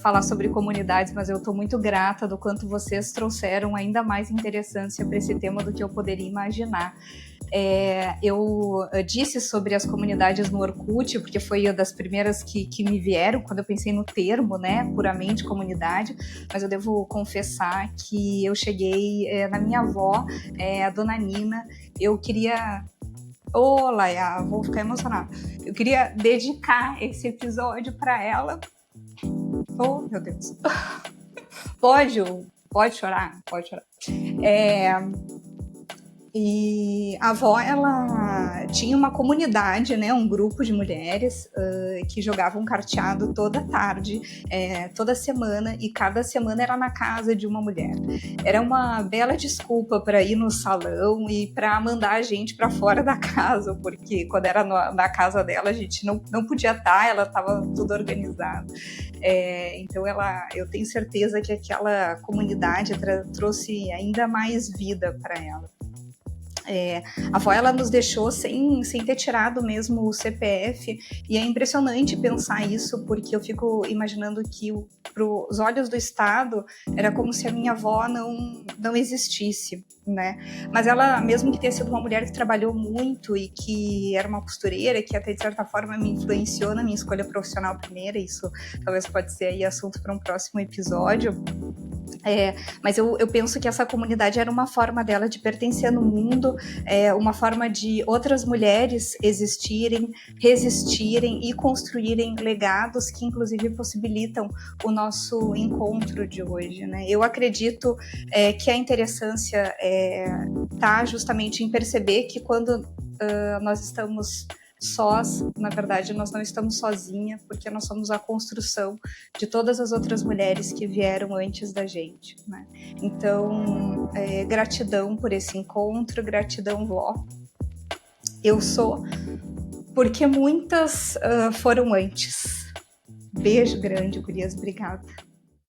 falar sobre comunidades, mas eu estou muito grata do quanto vocês trouxeram ainda mais interessância para esse tema do que eu poderia imaginar. Eu disse sobre as comunidades no Orkut, porque foi uma das primeiras que me vieram quando eu pensei no termo, né, puramente comunidade, mas eu devo confessar que eu cheguei na minha avó, a dona Nina, eu queria... Laia, vou ficar emocionada. Eu queria dedicar esse episódio para ela. Oh, meu Deus. Pode chorar? Pode chorar. E a avó, ela tinha uma comunidade, né, um grupo de mulheres que jogavam carteado toda tarde, toda semana, e cada semana era na casa de uma mulher. Era uma bela desculpa para ir no salão e para mandar a gente para fora da casa, porque quando era na casa dela a gente não podia estar, ela estava tudo organizado. Então eu tenho certeza que aquela comunidade trouxe ainda mais vida para ela. A avó, ela nos deixou sem ter tirado mesmo o CPF, e é impressionante pensar isso, porque eu fico imaginando que para os olhos do Estado era como se a minha avó não existisse, né? Mas ela, mesmo que tenha sido uma mulher que trabalhou muito e que era uma costureira, que até de certa forma me influenciou na minha escolha profissional primeira, isso talvez pode ser aí assunto para um próximo episódio. Mas eu penso que essa comunidade era uma forma dela de pertencer no mundo, uma forma de outras mulheres existirem, resistirem e construírem legados que inclusive possibilitam o nosso encontro de hoje, né? Eu acredito que a interessância está justamente em perceber que quando nós estamos sós, na verdade, nós não estamos sozinhas, porque nós somos a construção de todas as outras mulheres que vieram antes da gente, né? Então, gratidão por esse encontro, gratidão, vó. Eu sou, porque muitas foram antes. Beijo grande, gurias, obrigada.